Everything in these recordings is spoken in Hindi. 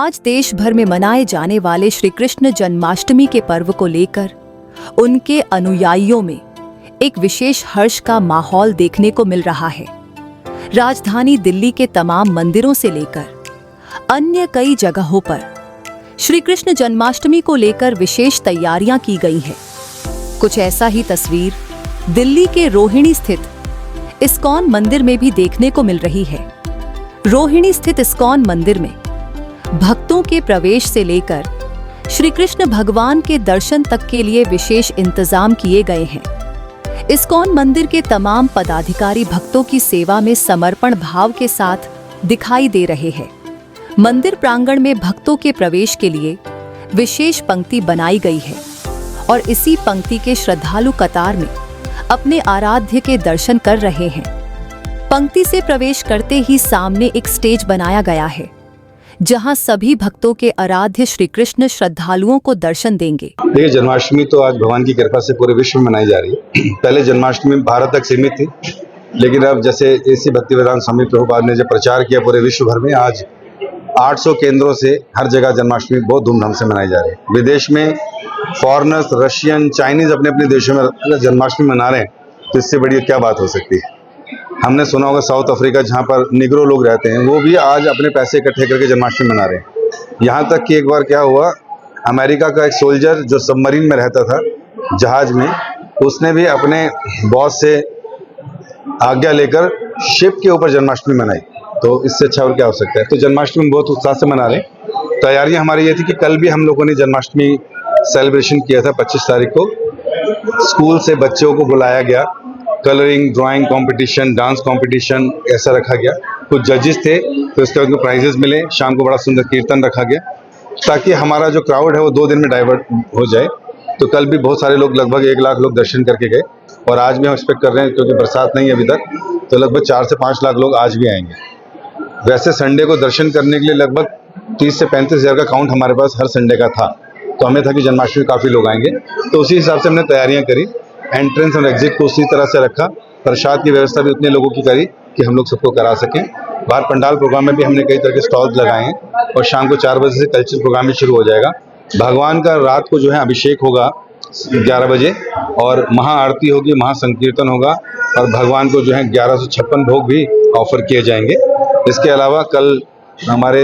आज देश भर में मनाए जाने वाले श्री कृष्ण जन्माष्टमी के पर्व को लेकर उनके अनुयायियों में एक विशेष हर्ष का माहौल देखने को मिल रहा है। राजधानी दिल्ली के तमाम मंदिरों से लेकर अन्य कई जगहों पर श्री कृष्ण जन्माष्टमी को लेकर विशेष तैयारियां की गई हैं। कुछ ऐसा ही तस्वीर दिल्ली के रोहिणी स्थित इस्कॉन मंदिर में भी देखने को मिल रही है। रोहिणी स्थित इस्कॉन मंदिर में भक्तों के प्रवेश से लेकर श्री कृष्ण भगवान के दर्शन तक के लिए विशेष इंतजाम किए गए हैं। इस्कॉन मंदिर के तमाम पदाधिकारी भक्तों की सेवा में समर्पण भाव के साथ दिखाई दे रहे हैं। मंदिर प्रांगण में भक्तों के प्रवेश के लिए विशेष पंक्ति बनाई गई है और इसी पंक्ति के श्रद्धालु कतार में अपने आराध्य के दर्शन कर रहे हैं। पंक्ति से प्रवेश करते ही सामने एक स्टेज बनाया गया है, जहां सभी भक्तों के आराध्य श्री कृष्ण श्रद्धालुओं को दर्शन देंगे। देखिए, जन्माष्टमी तो आज भगवान की कृपा से पूरे विश्व में मनाई जा रही है। पहले जन्माष्टमी भारत तक सीमित थी, लेकिन अब जैसे एसी भक्तिवेदांत स्वामी प्रभुपाद ने जब प्रचार किया पूरे विश्व भर में, आज 800 केंद्रों से हर जगह जन्माष्टमी बहुत धूमधाम से मनाई जा रही है। विदेश में फॉरेनर्स, रशियन, चाइनीज अपने अपने देशों में जन्माष्टमी मना रहे हैं, तो इससे बड़ी क्या बात हो सकती है। हमने सुना होगा साउथ अफ्रीका, जहाँ पर निग्रो लोग रहते हैं, वो भी आज अपने पैसे इकट्ठे करके जन्माष्टमी मना रहे हैं। यहाँ तक कि एक बार क्या हुआ, अमेरिका का एक सोल्जर जो सबमरीन में रहता था जहाज में, उसने भी अपने बॉस से आज्ञा लेकर शिप के ऊपर जन्माष्टमी मनाई। तो इससे अच्छा और क्या हो सकता है। तो जन्माष्टमी बहुत उत्साह से मना रहे हैं। तैयारियां हमारी ये थी कि कल भी हम लोगों ने जन्माष्टमी सेलिब्रेशन किया था। 25 तारीख को स्कूल से बच्चों को बुलाया गया, colouring, drawing competition, dance competition ऐसा रखा गया। कुछ जजेस थे, तो उसके बाद उनको प्राइजेस मिले। शाम को बड़ा सुंदर कीर्तन रखा गया, ताकि हमारा जो क्राउड है वो 2 दिन में डाइवर्ट हो जाए। तो कल भी बहुत सारे लोग, लगभग 1 लाख लोग दर्शन करके गए, और आज भी हम एक्सपेक्ट कर रहे हैं, क्योंकि बरसात नहीं है अभी तक, तो लगभग 4 से 5 लाख लोग आज भी आएंगे। वैसे संडे को दर्शन करने के लिए लगभग 30 से 35 हज़ार का काउंट हमारे पास हर संडे का था, तो हमें था कि जन्माष्टमी काफ़ी लोग आएंगे, तो उसी हिसाब से हमने तैयारियां करी। एंट्रेंस और एग्जिट को उसी तरह से रखा, प्रसाद की व्यवस्था भी उतने लोगों की करी कि हम लोग सबको करा सकें। बाहर पंडाल प्रोग्राम में भी हमने कई तरह के स्टॉल्स लगाए हैं, और शाम को 4 बजे से कल्चरल प्रोग्राम भी शुरू हो जाएगा। भगवान का रात को जो है अभिषेक होगा 11 बजे, और महाआरती होगी, महासंकीर्तन होगा, और भगवान को जो है 1156 भोग भी ऑफर किए जाएंगे। इसके अलावा कल हमारे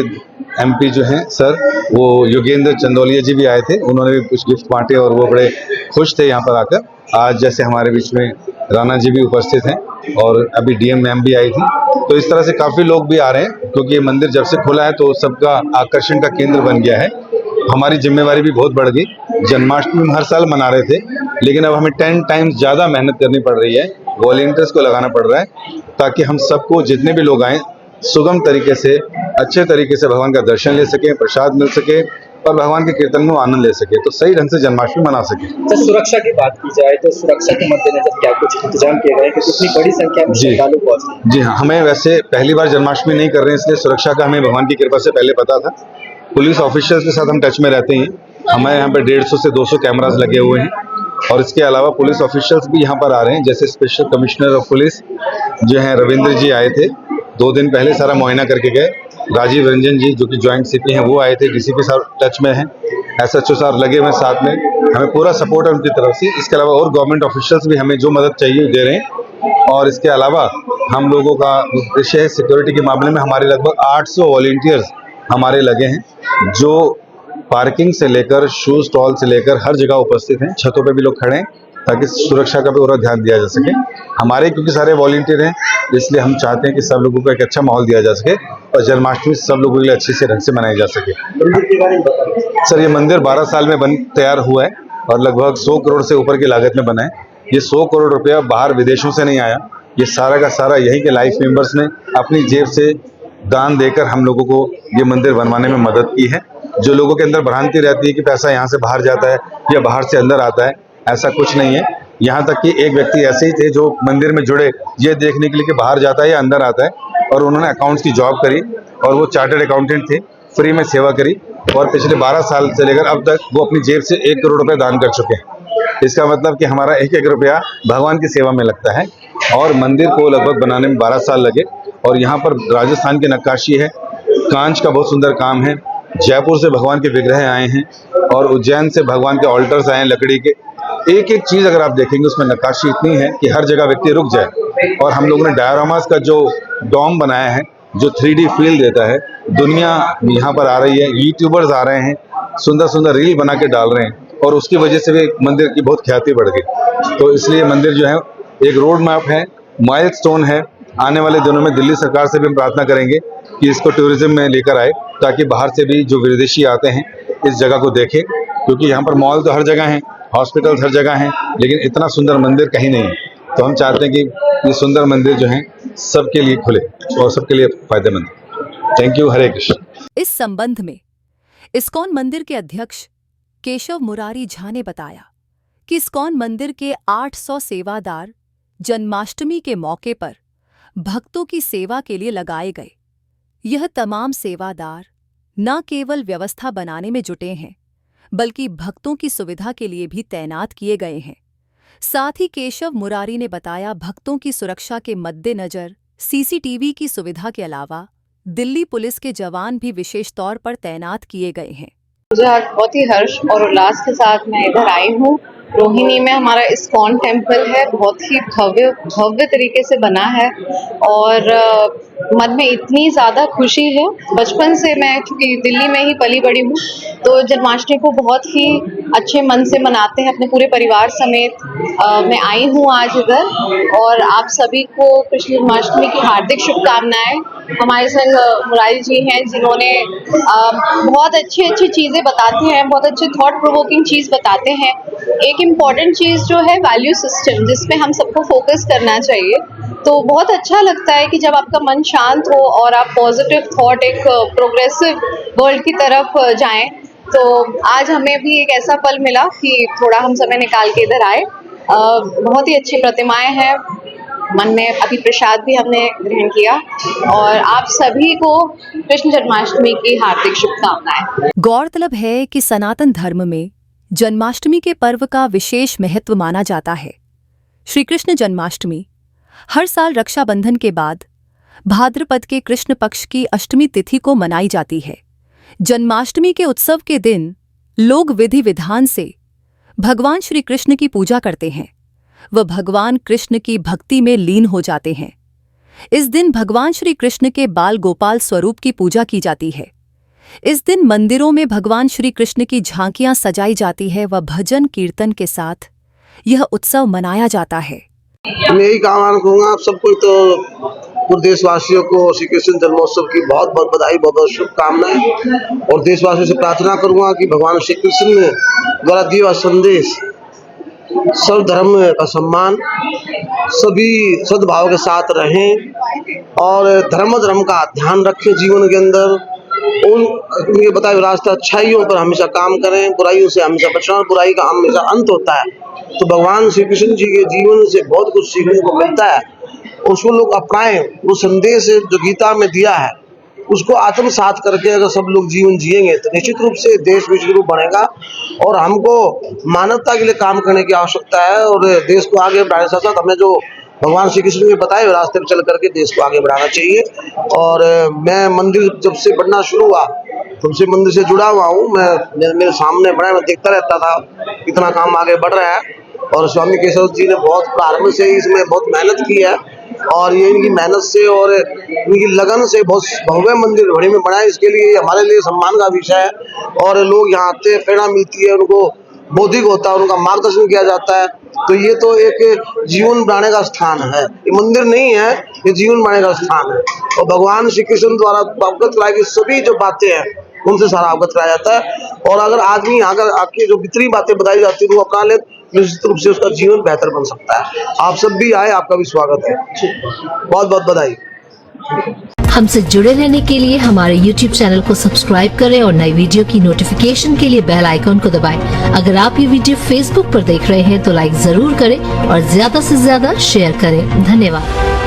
एमपी जो हैं सर, वो योगेंद्र चंदौलिया जी भी आए थे, उन्होंने भी कुछ गिफ्ट बांटे और वो बड़े खुश थे यहाँ पर आकर। आज जैसे हमारे बीच में राणा जी भी उपस्थित हैं, और अभी डीएम मैम भी आई थी। तो इस तरह से काफ़ी लोग भी आ रहे हैं, क्योंकि ये मंदिर जब से खुला है तो सबका आकर्षण का केंद्र बन गया है। हमारी जिम्मेवारी भी बहुत बढ़ गई। जन्माष्टमी हम हर साल मना रहे थे, लेकिन अब हमें 10 टाइम्स ज़्यादा मेहनत करनी पड़ रही है, वॉलंटियर्स को लगाना पड़ रहा है, ताकि हम सबको, जितने भी लोग आएँ, सुगम तरीके से, अच्छे तरीके से भगवान का दर्शन ले सकें, प्रसाद मिल सके, और भगवान के कीर्तन में आनंद ले सके, तो सही ढंग से जन्माष्टमी मना सके। तो सुरक्षा की बात की जाए तो सुरक्षा के मद्देनजर क्या कुछ इंतजाम किए गए कि कितनी बड़ी संख्या में श्रद्धालु पहुंचे? जी हाँ, हमें वैसे पहली बार जन्माष्टमी नहीं कर रहे हैं, इसलिए सुरक्षा का हमें भगवान की कृपा से पहले पता था। पुलिस ऑफिसर्स के साथ हम टच में रहते हैं। हमारे यहाँ पे 150 से 200 कैमरास लगे हुए हैं, और इसके अलावा पुलिस ऑफिसर्स भी यहाँ पर आ रहे हैं। जैसे स्पेशल कमिश्नर ऑफ पुलिस जो हैं रविंद्र जी आए थे, 2 दिन पहले सारा मुआयना करके गए। राजीव रंजन जी जो कि ज्वाइंट सीपी हैं, वो आए थे, डीसी के साथ टच में हैं। एसएचओ साहब लगे हुए साथ में, हमें पूरा सपोर्ट है उनकी तरफ से। इसके अलावा और गवर्नमेंट ऑफिशियल्स भी हमें जो मदद चाहिए दे रहे हैं। और इसके अलावा हम लोगों का उद्देश्य है सिक्योरिटी के मामले में, हमारे लगभग 800 वॉलंटियर्स हमारे लगे हैं, जो पार्किंग से लेकर शू स्टॉल से लेकर हर जगह उपस्थित हैं। छतों पे भी लोग खड़े हैं, ताकि सुरक्षा का भी पूरा ध्यान दिया जा सके। हमारे क्योंकि सारे वॉलंटियर हैं, इसलिए हम चाहते हैं कि सब लोगों को एक अच्छा माहौल दिया जा सके, और जन्माष्टमी सब लोगों के लिए अच्छे से ढंग से मनाई जा सके। सर, ये मंदिर 12 साल में तैयार हुआ है, और लगभग 100 करोड़ से ऊपर की लागत में बना है। ये 100 करोड़ रुपया बाहर विदेशों से नहीं आया, ये सारा का सारा यहीं के लाइफ मेंबर्स ने अपनी जेब से दान देकर हम लोगों को ये मंदिर बनवाने में मदद की है। जो लोगों के अंदर भ्रांति रहती है कि पैसा यहाँ से बाहर जाता है या बाहर से अंदर आता है, ऐसा कुछ नहीं है। यहाँ तक कि एक व्यक्ति ऐसे ही थे जो मंदिर में जुड़े ये देखने के लिए कि बाहर जाता है या अंदर आता है, और उन्होंने अकाउंट्स की जॉब करी, और वो चार्टर्ड अकाउंटेंट थे, फ्री में सेवा करी, और पिछले 12 साल से लेकर अब तक वो अपनी जेब से 1 करोड़ रुपए दान कर चुके हैं। इसका मतलब कि हमारा 1-1 रुपया भगवान की सेवा में लगता है। और मंदिर को लगभग बनाने में 12 साल लगे, और यहाँ पर राजस्थान की नक्काशी है, कांच का बहुत सुंदर काम है, जयपुर से भगवान के विग्रह आए हैं और उज्जैन से भगवान के ऑल्टर्स आए हैं लकड़ी के। एक एक चीज़ अगर आप देखेंगे उसमें नक्काशी इतनी है कि हर जगह व्यक्ति रुक जाए। और हम लोगों ने डायोरामास का जो डॉम बनाया है, जो 3D फील देता है, दुनिया यहाँ पर आ रही है, यूट्यूबर्स आ रहे हैं, सुंदर सुंदर रील बना के डाल रहे हैं और उसकी वजह से भी मंदिर की बहुत ख्याति बढ़ गई। तो इसलिए मंदिर जो है एक रोड मैप है, माइलस्टोन है। आने वाले दिनों में दिल्ली सरकार से भी हम प्रार्थना करेंगे कि इसको टूरिज्म में लेकर आए, ताकि बाहर से भी जो विदेशी आते हैं इस जगह को देखें, क्योंकि यहाँ पर मॉल तो हर जगह हैं, हॉस्पिटल हर जगह हैं, लेकिन इतना सुंदर मंदिर कहीं नहीं है। तो हम चाहते हैं कि ये सुंदर मंदिर जो है सबके लिए खुले और सबके लिए फायदेमंद। Thank you. हरे कृष्ण। इस संबंध में इस्कॉन मंदिर के अध्यक्ष केशव मुरारी झा ने बताया कि इस्कॉन मंदिर के 800 सेवादार जन्माष्टमी के मौके पर भक्तों की सेवा के लिए लगाए गए। यह तमाम सेवादार न केवल व्यवस्था बनाने में जुटे हैं, बल्कि भक्तों की सुविधा के लिए भी तैनात किए गए हैं। साथ ही केशव मुरारी ने बताया, भक्तों की सुरक्षा के मद्देनजर CCTV की सुविधा के अलावा दिल्ली पुलिस के जवान भी विशेष तौर पर तैनात किए गए हैं। मुझे आज बहुत ही हर्ष और उल्लास के साथ मैं इधर आई हूँ। रोहिणी में हमारा इस्कॉन टेम्पल है, बहुत ही भव्य तरीके से बना है और मन में इतनी ज़्यादा खुशी है। बचपन से मैं चूँकि दिल्ली में ही पली बड़ी हूँ, तो जन्माष्टमी को बहुत ही अच्छे मन से मनाते हैं अपने पूरे परिवार समेत। मैं आई हूँ आज इधर और आप सभी को कृष्ण जन्माष्टमी की हार्दिक शुभकामनाएं। हमारे संग मुरारी जी हैं, जिन्होंने बहुत अच्छी चीज़ें बताते हैं, बहुत अच्छे थॉट प्रोवोकिंग चीज़ बताते हैं। एक इम्पॉर्टेंट चीज़ जो है वैल्यू सिस्टम, जिसपे हम सबको फोकस करना चाहिए। तो बहुत अच्छा लगता है कि जब आपका मन शांत हो और आप पॉजिटिव थॉट, एक प्रोग्रेसिव वर्ल्ड की तरफ जाएं। तो आज हमें भी एक ऐसा पल मिला कि थोड़ा हम समय निकाल के इधर आए। बहुत ही अच्छी प्रतिमाएं हैं, मन में अभी प्रसाद भी हमने ग्रहण किया और आप सभी को कृष्ण जन्माष्टमी की हार्दिक शुभकामनाएं। गौरतलब है कि सनातन धर्म में जन्माष्टमी के पर्व का विशेष महत्व माना जाता है। श्री कृष्ण जन्माष्टमी हर साल रक्षाबंधन के बाद भाद्रपद के कृष्ण पक्ष की अष्टमी तिथि को मनाई जाती है। जन्माष्टमी के उत्सव के दिन लोग विधि विधान से भगवान श्री कृष्ण की पूजा करते हैं। वह भगवान कृष्ण की भक्ति में लीन हो जाते हैं। इस दिन भगवान श्री कृष्ण के बाल गोपाल स्वरूप की पूजा की जाती है। इस दिन मंदिरों में भगवान श्री कृष्ण की झांकियां सजाई जाती है व भजन कीर्तन के साथ यह उत्सव मनाया जाता है। मैं यही कहना कहूँगा आप सबको, तो पूरे देशवासियों को श्री कृष्ण जन्मोत्सव की बहुत बहुत बधाई, बहुत बहुत शुभकामनाएं। और देशवासियों से प्रार्थना करूँगा कि भगवान श्री कृष्ण ने द्वारा दिया हुआ संदेश, सर्व धर्म का सम्मान, सभी सद्भाव के साथ रहें और धर्म का ध्यान रखें जीवन के अंदर। उनके बताए हुए रास्ता अच्छाइयों पर हमेशा काम करें, बुराइयों से हमेशा बचना, बुराई का हमेशा अंत होता है। तो भगवान श्री कृष्ण जी के जीवन से बहुत कुछ सीखने को मिलता है, उसको लोग अपनाएं। वो संदेश जो गीता में दिया है उसको आत्मसात करके अगर सब लोग जीवन जिएंगे तो निश्चित रूप से देश विश्व रूप बनेगा। और हमको मानवता के लिए काम करने की आवश्यकता है और देश को आगे बढ़ाने के साथ हमें जो भगवान श्री कृष्ण ने बताए हुए रास्ते पर चल करके देश को आगे बढ़ाना चाहिए। और मैं मंदिर जब से बढ़ना शुरू हुआ तब से मंदिर से जुड़ा हुआ हूँ। मैं मेरे सामने बड़ा मैं देखता रहता था कितना काम आगे बढ़ रहा है। और स्वामी केशव जी ने बहुत प्रारंभ से इसमें बहुत मेहनत की है और ये इनकी मेहनत से और इनकी लगन से बहुत भव्य मंदिर रोहिणी में बना है। इसके लिए हमारे लिए सम्मान का विषय है और लोग यहाँ आते हैं, प्रेरणा मिलती है, उनको बौद्धिक होता है, उनका मार्गदर्शन किया जाता है। तो ये तो एक जीवन बनाने का स्थान है, ये मंदिर नहीं है, ये जीवन बनाने का स्थान है। और भगवान श्री कृष्ण द्वारा अवगत कराई की सभी जो बातें हैं उनसे सारा अवगत कराया जाता है। और अगर आदमी अगर आपकी जो भीतरी बातें बताई जाती है वो अपना ले, निश्चित रूप से उसका जीवन बेहतर बन सकता है। आप सब भी आए, आपका भी स्वागत है। बहुत बहुत बधाई। हमसे जुड़े रहने के लिए हमारे YouTube चैनल को सब्सक्राइब करें और नई वीडियो की नोटिफिकेशन के लिए बेल आइकॉन को दबाएं। अगर आप ये वीडियो Facebook पर देख रहे हैं तो लाइक जरूर करें और ज्यादा से ज्यादा शेयर करें। धन्यवाद।